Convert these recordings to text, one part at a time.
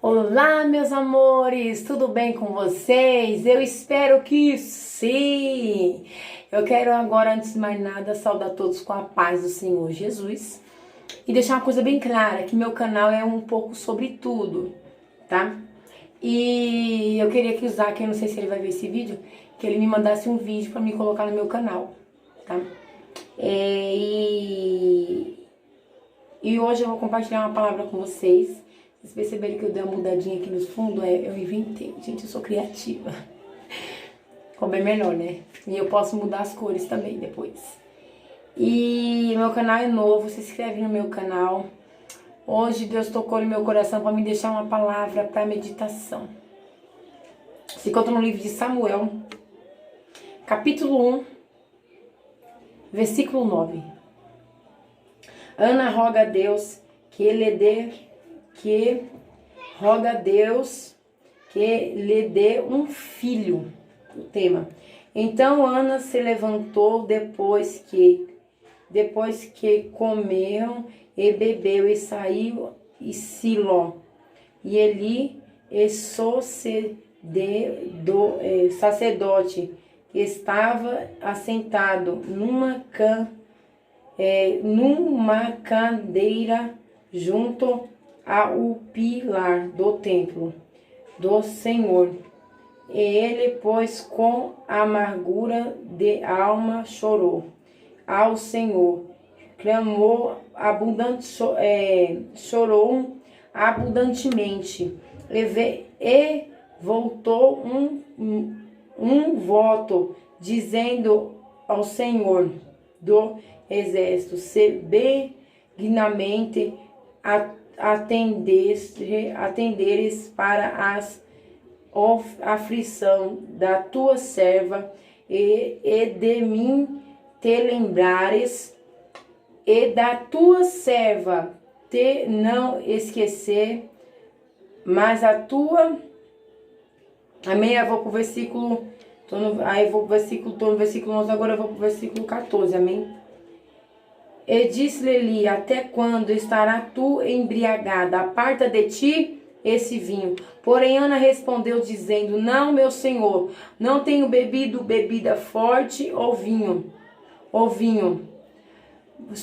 Olá, meus amores, tudo bem com vocês? Eu espero que sim! Eu quero agora, antes de mais nada, saudar todos com a paz do Senhor Jesus e deixar uma coisa bem clara, que meu canal é um pouco sobre tudo, tá? E eu queria que o Zac, eu não sei se ele vai ver esse vídeo, que ele me mandasse um vídeo pra me colocar no meu canal, tá? E hoje eu vou compartilhar uma palavra com vocês. Vocês perceberam que eu dei uma mudadinha aqui nos fundos? Eu inventei. Gente, eu sou criativa. Ficou bem melhor, né? E eu posso mudar as cores também depois. E meu canal é novo, se inscreve no meu canal. Hoje Deus tocou no meu coração para me deixar uma palavra para meditação. Se encontra no livro de Samuel, capítulo 1, versículo 9. Ana roga a Deus que lhe dê um filho. O tema. Então Ana se levantou depois que comeram e bebeu e saiu e Siló. E Eli, sacerdote, que estava assentado numa cadeira junto ao pilar do templo do Senhor. E ele, pois, com amargura de alma chorou ao Senhor, clamou chorou abundantemente, e voltou um voto, dizendo ao Senhor do exército, se benignamente atenderes para as aflição da tua serva e de mim te lembrares, e da tua serva te não esquecer, mas a tua... Amém? Eu vou pro versículo... tô no versículo 11, agora eu vou pro versículo 14, amém? E disse-lhe, até quando estará tu embriagada? Aparta de ti esse vinho. Porém Ana respondeu dizendo, não, meu senhor, não tenho bebido bebida forte ou vinho,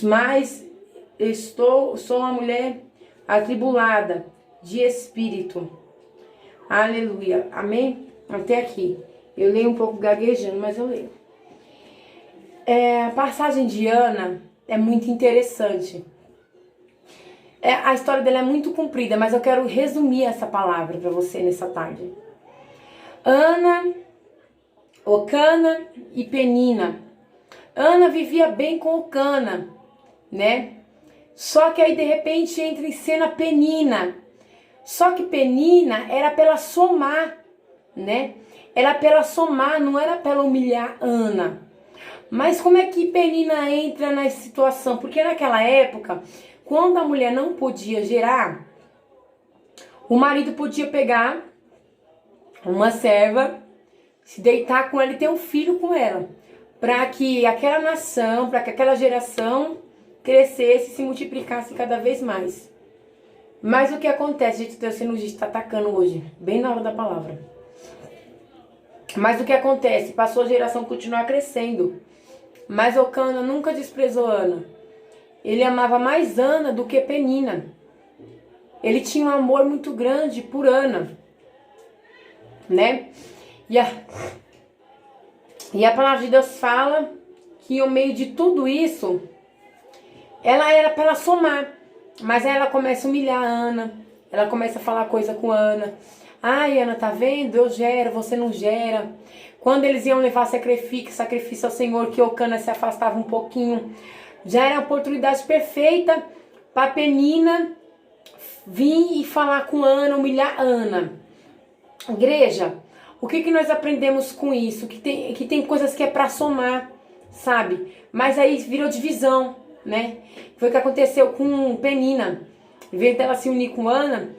mas sou uma mulher atribulada de espírito. Aleluia, amém? Até aqui. Eu leio um pouco gaguejando, mas eu leio. A passagem de Ana é muito interessante. A história dela é muito comprida, mas eu quero resumir essa palavra para você nessa tarde. Ana, Ocana e Penina. Ana vivia bem com Ocana, né? Só que aí de repente entra em cena Penina. Só que Penina era para ela somar, né? Era para ela somar, não era para ela humilhar Ana. Mas como é que Penina entra na situação? Porque naquela época, quando a mulher não podia gerar, o marido podia pegar uma serva, se deitar com ela e ter um filho com ela, para que aquela nação, para que aquela geração crescesse e se multiplicasse cada vez mais. Mas o que acontece? Gente, Deus está atacando hoje, bem na hora da palavra. Mas o que acontece? Passou a geração continuar crescendo. Mas Ocana nunca desprezou Ana. Ele amava mais Ana do que Penina. Ele tinha um amor muito grande por Ana, né? E a palavra de Deus fala que no meio de tudo isso, ela era para ela somar. Mas aí ela começa a humilhar a Ana. Ela começa a falar coisa com a Ana. Ai, Ana, tá vendo? Eu gero, você não gera. Quando eles iam levar sacrifício ao Senhor, que Ocana se afastava um pouquinho, já era a oportunidade perfeita para Penina vir e falar com Ana, humilhar Ana. Igreja, o que nós aprendemos com isso? Que tem coisas que é para somar, sabe? Mas aí virou divisão, né? Foi o que aconteceu com Penina. Em vez dela se unir com Ana,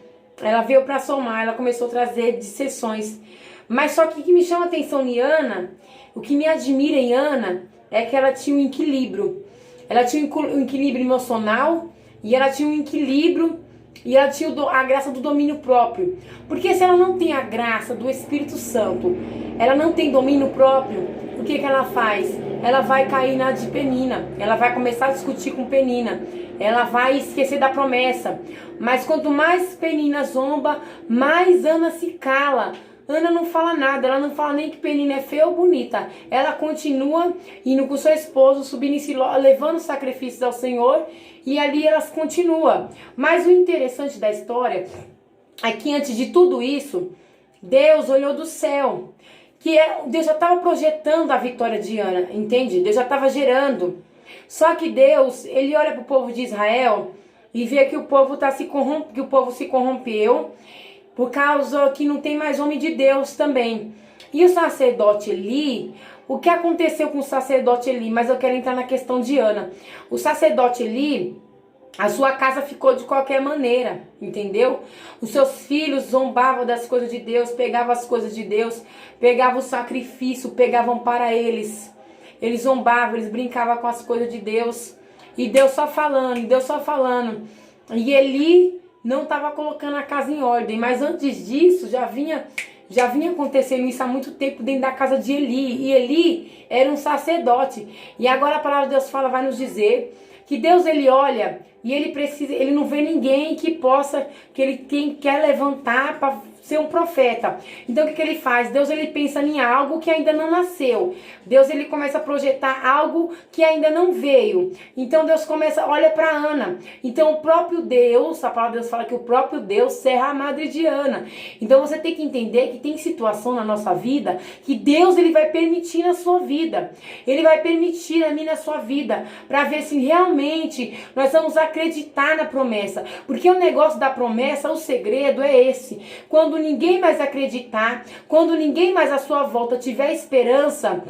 ela veio para somar, ela começou a trazer dissensões. Mas só que o que me chama a atenção em Ana, o que me admira em Ana, é que ela tinha um equilíbrio. Ela tinha um equilíbrio emocional e ela tinha um equilíbrio E ela tinha a graça do domínio próprio. Porque se ela não tem a graça do Espírito Santo, ela não tem domínio próprio, o que ela faz? Ela vai cair na de Penina. Ela vai começar a discutir com Penina. Ela vai esquecer da promessa. Mas quanto mais Penina zomba, mais Ana se cala. Ana não fala nada, ela não fala nem que Penina é feia ou bonita. Ela continua indo com seu esposo, subindo em Siló, levando sacrifícios ao Senhor, e ali elas continuam. Mas o interessante da história é que antes de tudo isso, Deus olhou do céu. Deus já estava projetando a vitória de Ana, entende? Deus já estava gerando. Só que Deus, ele olha para o povo de Israel e vê que o povo se corrompeu, por causa que não tem mais homem de Deus também. E o sacerdote Eli, o que aconteceu com o sacerdote Eli? Mas eu quero entrar na questão de Ana. O sacerdote Eli, a sua casa ficou de qualquer maneira, entendeu? Os seus filhos zombavam das coisas de Deus, pegavam as coisas de Deus, pegavam o sacrifício, pegavam para eles. Eles zombavam, eles brincavam com as coisas de Deus. E Deus só falando, e Deus só falando. E Eli não estava colocando a casa em ordem, mas antes disso já vinha acontecendo isso há muito tempo dentro da casa de Eli. E Eli era um sacerdote. E agora a palavra de Deus vai nos dizer que Deus, ele olha e ele não vê ninguém que ele quer levantar para ser um profeta. Então o que ele faz? Deus, ele pensa em algo que ainda não nasceu. Deus, ele começa a projetar algo que ainda não veio. Então Deus olha para Ana. Então o próprio Deus, a palavra de Deus fala que o próprio Deus serra a madre de Ana. Então você tem que entender que tem situação na nossa vida que Deus, ele vai permitir na sua vida. Ele vai permitir a mim na sua vida, para ver se realmente nós vamos acreditar na promessa. Porque o negócio da promessa, o segredo é esse. Quando ninguém mais acreditar, quando ninguém mais à sua volta tiver esperança,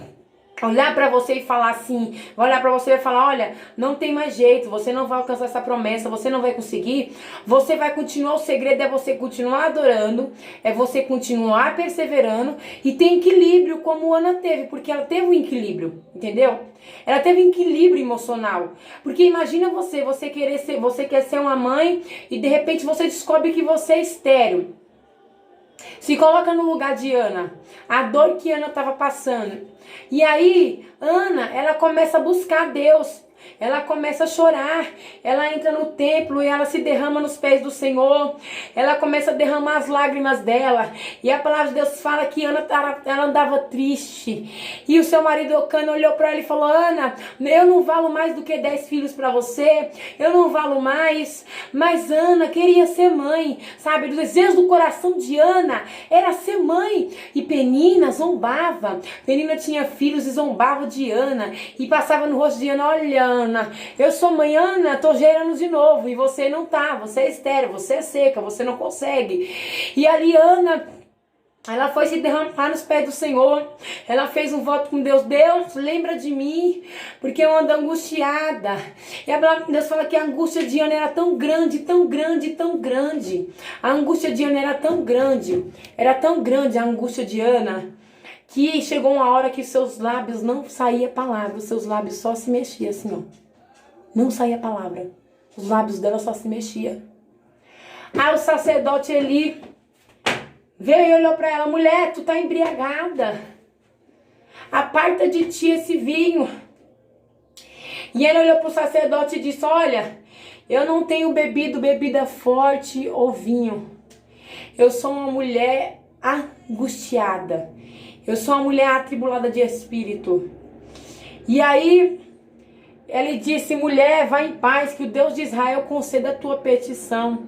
olhar para você e falar assim, olhar para você e falar, olha, não tem mais jeito, você não vai alcançar essa promessa, você não vai conseguir, você vai continuar, o segredo é você continuar adorando, é você continuar perseverando e ter equilíbrio como Ana teve, porque ela teve um equilíbrio, entendeu? Ela teve um equilíbrio emocional, porque imagina você quer ser uma mãe e de repente você descobre que você é estéril. Se coloca no lugar de Ana, a dor que Ana estava passando. E aí, Ana, ela começa a buscar Deus. Ela começa a chorar, ela entra no templo e ela se derrama nos pés do Senhor. Ela começa a derramar as lágrimas dela. E a palavra de Deus fala que Ana ela andava triste. E o seu marido Eucana olhou para ela e falou, Ana, eu não valo mais do que 10 filhos para você. Eu não valo mais. Mas Ana queria ser mãe, sabe? O desejo do coração de Ana era ser mãe. E Penina zombava. Penina tinha filhos e zombava de Ana. E passava no rosto de Ana, olha, Ana, eu sou mãe, Ana, tô gerando de novo, e você não tá, você é estéril, você é seca, você não consegue. E ali Ana, ela foi se derramar nos pés do Senhor, ela fez um voto com Deus, Deus, lembra de mim, porque eu ando angustiada. E a palavra de Deus fala que a angústia de Ana era tão grande, tão grande, tão grande. A angústia de Ana era tão grande a angústia de Ana, que chegou uma hora que seus lábios não saía palavra, os seus lábios só se mexiam assim, ó. Não saía palavra. Os lábios dela só se mexiam. Aí o sacerdote Eli veio e olhou para ela, mulher, tu tá embriagada. Aparta de ti esse vinho. E ele olhou pro sacerdote e disse, olha, eu não tenho bebido bebida forte ou vinho. Eu sou uma mulher angustiada. Eu sou uma mulher atribulada de espírito. E aí, ele disse, mulher, vá em paz, que o Deus de Israel conceda a tua petição.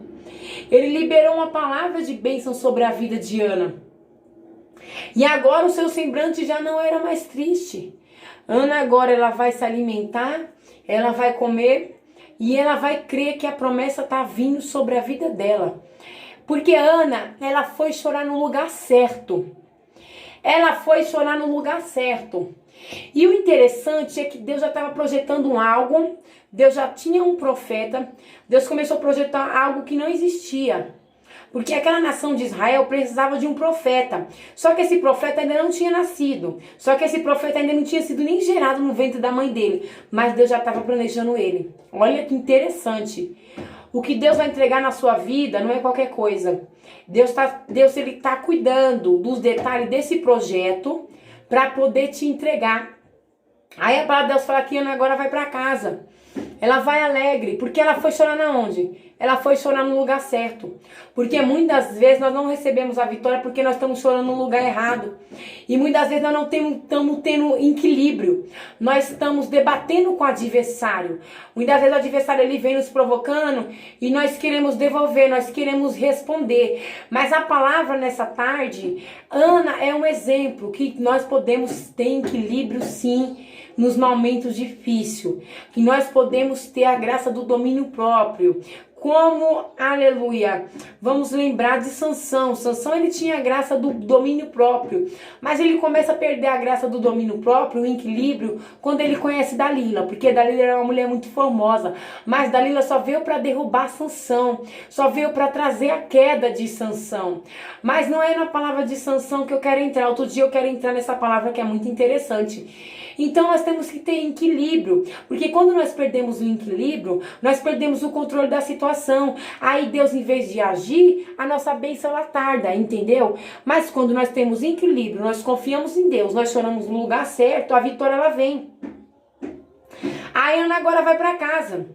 Ele liberou uma palavra de bênção sobre a vida de Ana. E agora o seu semblante já não era mais triste. Ana agora ela vai se alimentar, ela vai comer e ela vai crer que a promessa está vindo sobre a vida dela. Porque Ana, ela foi chorar no lugar certo. Ela foi chorar no lugar certo. E o interessante é que Deus já estava projetando algo. Deus já tinha um profeta. Deus começou a projetar algo que não existia. Porque aquela nação de Israel precisava de um profeta. Só que esse profeta ainda não tinha nascido. Só que esse profeta ainda não tinha sido nem gerado no ventre da mãe dele. Mas Deus já estava planejando ele. Olha que interessante. O que Deus vai entregar na sua vida não é qualquer coisa. Deus ele tá cuidando dos detalhes desse projeto para poder te entregar. Aí a palavra de Deus fala que Ana agora vai para casa. Ela vai alegre, porque ela foi chorar na onde? Ela foi chorar no lugar certo. Porque muitas vezes nós não recebemos a vitória porque nós estamos chorando no lugar errado. E muitas vezes nós não estamos tendo equilíbrio. Nós estamos debatendo com o adversário. Muitas vezes o adversário ele vem nos provocando e nós queremos devolver, nós queremos responder. Mas a palavra nessa tarde, Ana é um exemplo que nós podemos ter equilíbrio sim. Nos momentos difíceis, que nós podemos ter a graça do domínio próprio. Como, aleluia, vamos lembrar de Sansão. Sansão ele tinha a graça do domínio próprio, mas ele começa a perder a graça do domínio próprio, o equilíbrio, quando ele conhece Dalila, porque Dalila era uma mulher muito famosa, mas Dalila só veio para derrubar Sansão, só veio para trazer a queda de Sansão. Mas não é na palavra de Sansão que eu quero entrar. Outro dia eu quero entrar nessa palavra que é muito interessante. Então nós temos que ter equilíbrio, porque quando nós perdemos o equilíbrio, nós perdemos o controle da situação. Aí Deus, em vez de agir, a nossa bênção ela tarda, entendeu? Mas quando nós temos equilíbrio, nós confiamos em Deus, nós choramos no lugar certo, a vitória ela vem. A Ana agora vai para casa.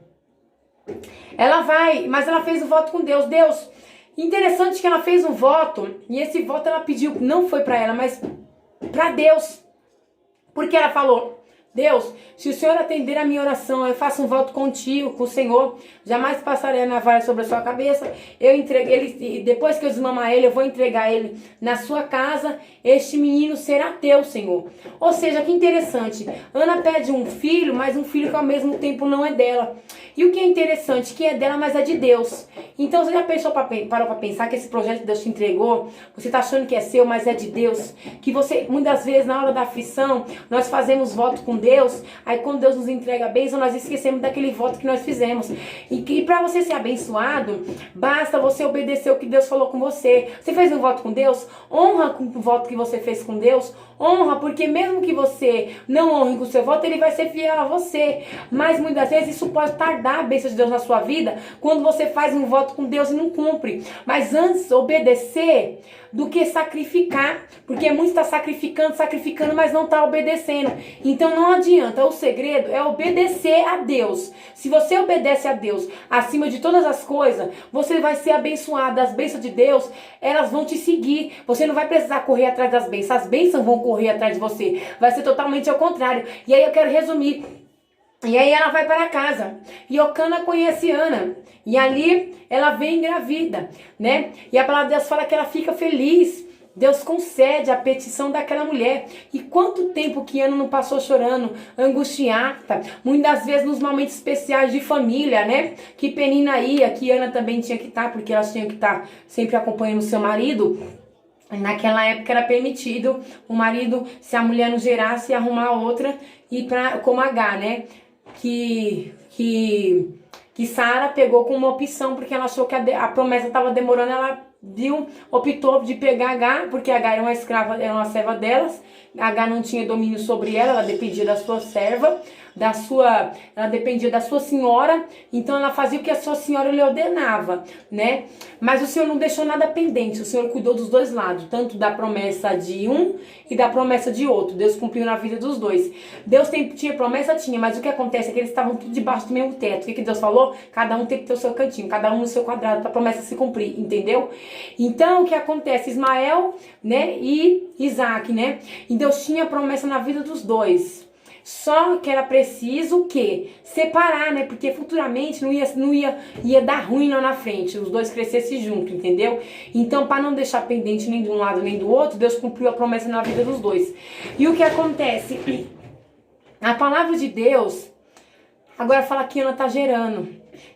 Ela vai, mas ela fez o voto com Deus. Deus, interessante que ela fez um voto, e esse voto ela pediu, não foi para ela, mas para Deus. Porque ela falou, Deus, se o Senhor atender a minha oração, eu faço um voto contigo, com o Senhor, jamais passarei a navalha sobre a sua cabeça, eu entreguei ele, depois que eu desmamar ele, eu vou entregar ele na sua casa, este menino será teu, Senhor. Ou seja, que interessante, Ana pede um filho, mas um filho que ao mesmo tempo não é dela. E o que é interessante, que é dela, mas é de Deus. Então você já parou para pensar que esse projeto que Deus te entregou, você está achando que é seu, mas é de Deus? Que você, muitas vezes, na hora da aflição, nós fazemos voto com Deus, aí quando Deus nos entrega a bênção, nós esquecemos daquele voto que nós fizemos. E para você ser abençoado, basta você obedecer o que Deus falou com você. Você fez um voto com Deus? Honra com o voto que você fez com Deus. Honra, porque mesmo que você não honre com o seu voto, ele vai ser fiel a você. Mas muitas vezes isso pode tardar a bênção de Deus na sua vida, quando você faz um voto com Deus e não cumpre. Mas antes, obedecer do que sacrificar, porque muitos estão sacrificando, mas não está obedecendo. Então não adianta, o segredo é obedecer a Deus. Se você obedece a Deus acima de todas as coisas, você vai ser abençoado. As bênçãos de Deus, elas vão te seguir. Você não vai precisar correr atrás das bênçãos, as bênçãos vão correr atrás de você. Vai ser totalmente ao contrário. E aí eu quero resumir. E aí ela vai para casa. E Eucana conhece Ana. E ali ela vem engravida, né? E a palavra de Deus fala que ela fica feliz. Deus concede a petição daquela mulher. E quanto tempo que Ana não passou chorando, angustiada, muitas vezes nos momentos especiais de família, né? Que Penina ia, que Ana também tinha que estar, porque elas tinham que estar sempre acompanhando o seu marido. Naquela época era permitido o marido, se a mulher não gerasse, arrumar outra e como H, né? Que Sara pegou como uma opção, porque ela achou que a promessa estava demorando, ela optou de pegar H, porque H era uma escrava, era uma serva delas, H não tinha domínio sobre ela dependia da sua serva, ela dependia da sua senhora, então ela fazia o que a sua senhora lhe ordenava, né? Mas o Senhor não deixou nada pendente, o Senhor cuidou dos dois lados, tanto da promessa de um e da promessa de outro. Deus cumpriu na vida dos dois. Deus tinha promessa? Tinha, mas o que acontece é que eles estavam tudo debaixo do mesmo teto. O que Deus falou? Cada um tem que ter o seu cantinho, cada um no seu quadrado, para a promessa se cumprir, entendeu? Então, o que acontece? Ismael, né, e Isaac, né? E Deus tinha promessa na vida dos dois. Só que era preciso o quê? Separar, né? Porque futuramente ia dar ruim lá na frente. Os dois crescessem juntos, entendeu? Então, para não deixar pendente nem de um lado nem do outro, Deus cumpriu a promessa na vida dos dois. E o que acontece? A palavra de Deus, agora fala que Ana tá gerando.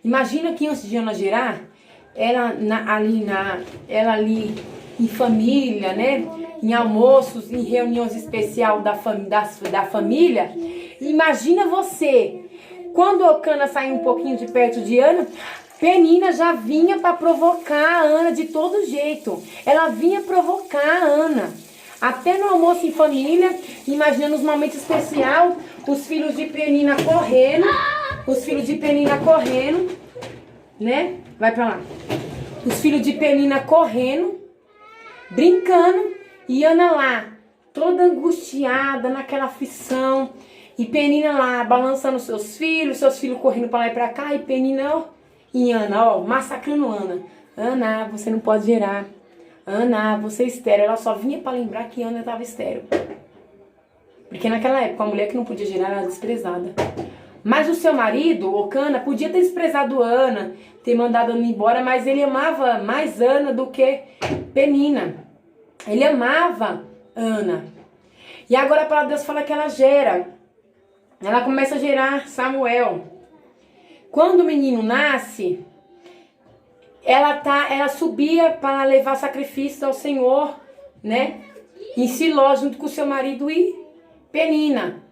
Imagina que antes de Ana gerar, ela ali em família, né? Em almoços, em reuniões especiais da família. Imagina você, quando Eucana saiu um pouquinho de perto de Ana, Penina já vinha para provocar a Ana de todo jeito. Ela vinha provocar a Ana. Até no almoço em família, imaginando os momentos especiais, os filhos de Penina correndo, né? Vai pra lá. Os filhos de Penina correndo, brincando, e Ana lá, toda angustiada, naquela aflição. E Penina lá, balançando seus filhos correndo pra lá e pra cá. E Penina, ó, e Ana, ó, massacrando Ana. Ana, você não pode gerar. Ana, você é estéril. Ela só vinha pra lembrar que Ana estava estéril. Porque naquela época, a mulher que não podia gerar era desprezada. Mas o seu marido, o Cana, podia ter desprezado Ana, ter mandado Ana embora, mas ele amava mais Ana do que Penina. Ele amava Ana. E agora a palavra de Deus fala que ela gera. Ela começa a gerar Samuel. Quando o menino nasce, ela subia para levar sacrifícios ao Senhor, né? Em Siló, junto com o seu marido e Penina.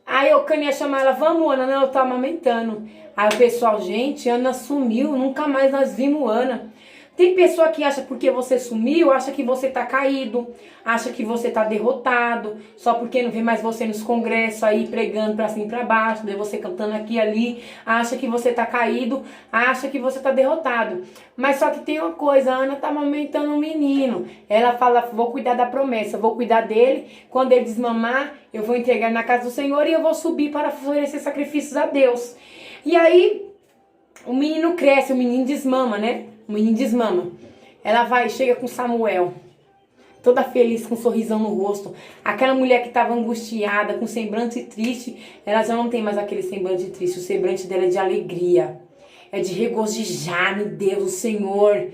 Aí o Cana ia chamar ela, vamos Ana, não, eu tô amamentando. Aí o pessoal, gente, Ana sumiu, nunca mais nós vimos Ana. Tem pessoa que acha porque você sumiu, acha que você tá caído, acha que você tá derrotado, só porque não vê mais você nos congressos aí pregando pra cima e pra baixo, daí você cantando aqui e ali, acha que você tá caído, acha que você tá derrotado. Mas só que tem uma coisa, a Ana tá amamentando um menino. Ela fala, vou cuidar da promessa, vou cuidar dele, quando ele desmamar, eu vou entregar na casa do Senhor e eu vou subir para oferecer sacrifícios a Deus. E aí, o menino cresce, o menino desmama, né? O menino desmama. Ela vai, chega com Samuel, toda feliz, com um sorrisão no rosto. Aquela mulher que estava angustiada, com semblante triste, ela já não tem mais aquele semblante triste. O semblante dela é de alegria, é de regozijar em Deus, o Senhor.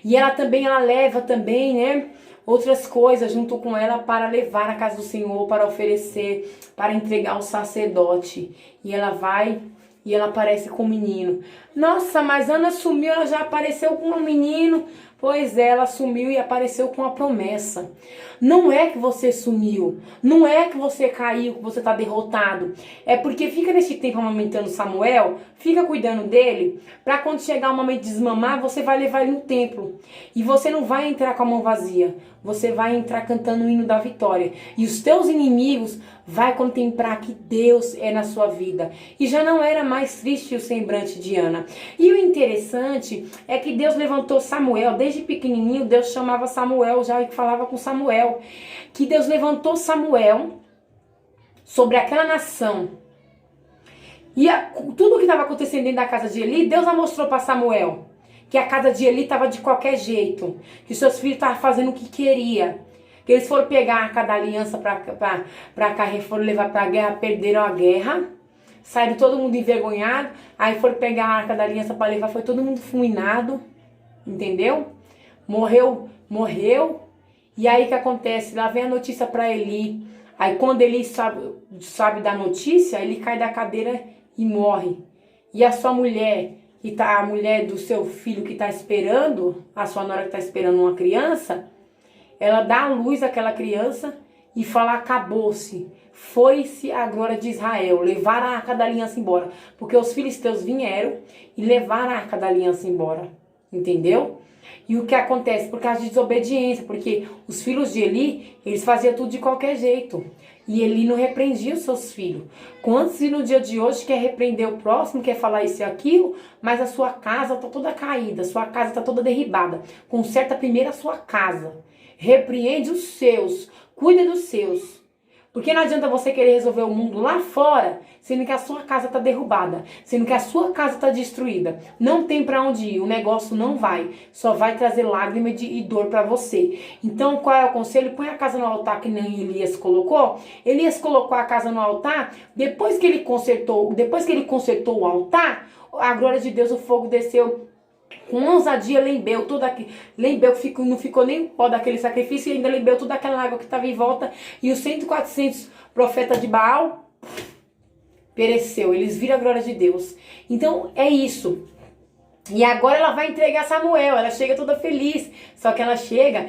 E ela leva também, né, outras coisas junto com ela para levar à casa do Senhor, para oferecer, para entregar ao sacerdote. E ela vai... E ela aparece com o menino. Nossa, mas Ana sumiu, ela já apareceu com um menino. Pois é, ela sumiu e apareceu com a promessa. Não é que você sumiu, não é que você caiu, que você está derrotado. É porque fica nesse tempo amamentando Samuel, fica cuidando dele, para quando chegar o momento de desmamar, você vai levar ele no templo. E você não vai entrar com a mão vazia, você vai entrar cantando o hino da vitória. E os teus inimigos vai contemplar que Deus é na sua vida. E já não era mais triste o semblante de Ana. E o interessante é que Deus levantou Samuel, desde pequenininho Deus chamava Samuel, já falava com Samuel. Que Deus levantou Samuel sobre aquela nação. E tudo o que estava acontecendo dentro da casa de Eli, Deus já mostrou para Samuel. Que a casa de Eli estava de qualquer jeito. Que seus filhos estavam fazendo o que queria. Que eles foram pegar a arca da aliança para cá, foram levar para a guerra, perderam a guerra. Saíram todo mundo envergonhado. Aí foram pegar a arca da aliança para levar, foi todo mundo fulminado. Entendeu? Morreu. E aí o que acontece? Lá vem a notícia para Eli. Aí quando Eli sabe da notícia, ele cai da cadeira e morre. E a sua mulher, a mulher do seu filho que está esperando, a sua nora que está esperando uma criança, ela dá à luz àquela criança e fala, acabou-se. Foi-se a glória de Israel. Levaram a arca da aliança embora. Porque os filisteus vieram e levaram a arca da aliança embora. Entendeu? E o que acontece? Por causa de desobediência. Porque os filhos de Eli, eles faziam tudo de qualquer jeito. E Eli não repreendia os seus filhos. Quantos no dia de hoje quer repreender o próximo, quer falar isso e aquilo, mas a sua casa está toda caída, a sua casa está toda derribada. Conserta primeiro a sua casa. Repreende os seus. Cuida dos seus. Porque não adianta você querer resolver o mundo lá fora, sendo que a sua casa está derrubada, sendo que a sua casa está destruída. Não tem para onde ir, o negócio não vai. Só vai trazer lágrima e dor para você. Então, qual é o conselho? Põe a casa no altar que nem Elias colocou. Elias colocou a casa no altar, depois que ele consertou o altar, a glória de Deus, o fogo desceu. Com ousadia lembeu que não ficou nem pó daquele sacrifício e ainda lembeu toda aquela água que estava em volta. E os 100, 400 profetas de Baal pereceu. Eles viram a glória de Deus. Então é isso. E agora ela vai entregar Samuel, ela chega toda feliz, só que ela chega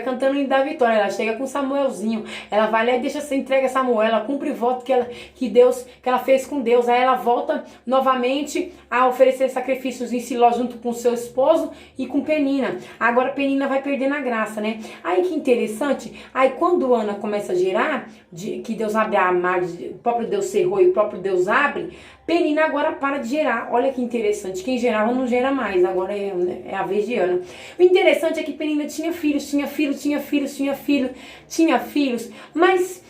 cantando o hino da vitória, ela chega com Samuelzinho, ela vai lá e entrega Samuel, ela cumpre o voto que ela fez com Deus, aí ela volta novamente a oferecer sacrifícios em Siló junto com seu esposo e com Penina. Agora Penina vai perdendo a graça, né? Aí que interessante, aí quando Ana começa a gerar, que Deus abre a margem, o próprio Deus cerrou e o próprio Deus abre, Penina agora para de gerar. Olha que interessante. Quem gerava não gera mais. Agora é a vez de Ana. O interessante é que Penina tinha filhos. Mas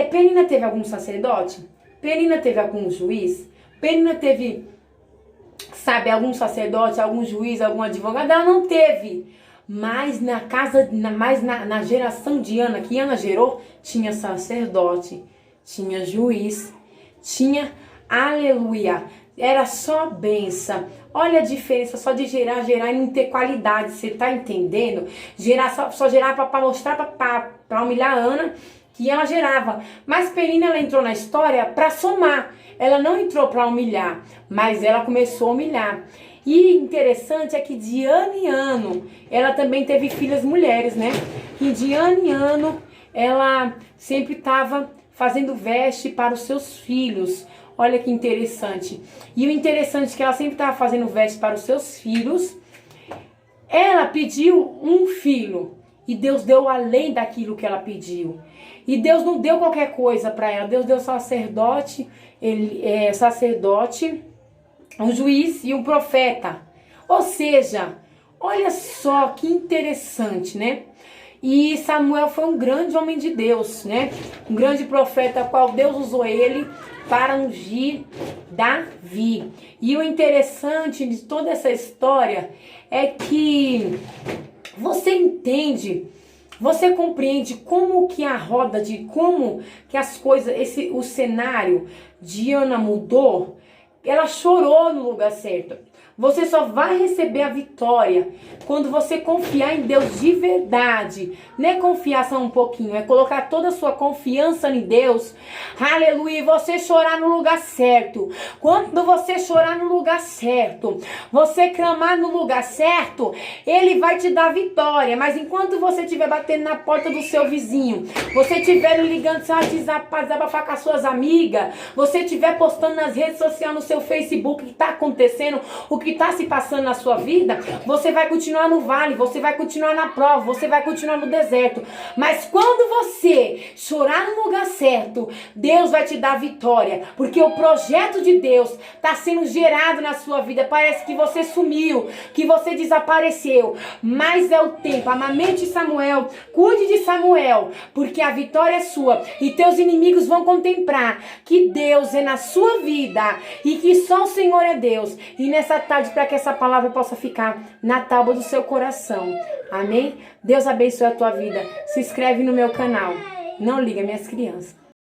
Penina teve algum sacerdote? Penina teve algum juiz? Penina teve, sabe, algum sacerdote, algum juiz, algum advogado? Ela não teve. Mas na geração de Ana, que Ana gerou, tinha sacerdote, tinha juiz, tinha, aleluia, era só bênção. Olha a diferença só de gerar e não ter qualidade, você tá entendendo? Só gerar para mostrar, para humilhar a Ana, que ela gerava. Mas Penina, ela entrou na história para somar. Ela não entrou para humilhar, mas ela começou a humilhar. E interessante é que de ano em ano, ela também teve filhas mulheres, né? E de ano em ano, ela sempre estava fazendo veste para os seus filhos. Olha que interessante. E o interessante é que ela sempre estava fazendo veste para os seus filhos. Ela pediu um filho. E Deus deu além daquilo que ela pediu. E Deus não deu qualquer coisa para ela. Deus deu sacerdote, um juiz e um profeta. Ou seja, olha só que interessante, né? E Samuel foi um grande homem de Deus, né? Um grande profeta, qual Deus usou ele para ungir Davi. E o interessante de toda essa história é que você entende, você compreende como que a roda como que as coisas, o cenário de Ana mudou. Ela chorou no lugar certo. Você só vai receber a vitória quando você confiar em Deus de verdade. Não é confiar só um pouquinho, é colocar toda a sua confiança em Deus. Aleluia, e você chorar no lugar certo. Quando você chorar no lugar certo, você clamar no lugar certo, Ele vai te dar vitória. Mas enquanto você estiver batendo na porta do seu vizinho, você estiver ligando seu desabafar com as suas amigas, você estiver postando nas redes sociais, no seu Facebook, o que está acontecendo, o que está se passando na sua vida, você vai continuar no vale, você vai continuar na prova, você vai continuar no deserto. Mas quando você chorar no lugar certo, Deus vai te dar vitória, porque o projeto de Deus está sendo gerado na sua vida. Parece que você sumiu, que você desapareceu, mas é o tempo. Amamente Samuel, cuide de Samuel, porque a vitória é sua e teus inimigos vão contemplar que Deus é na sua vida e que só o Senhor é Deus. E nessa tarde, para que essa palavra possa ficar na tábua do seu coração. Amém? Deus abençoe a tua vida. Se inscreve no meu canal. Não liga, minhas crianças.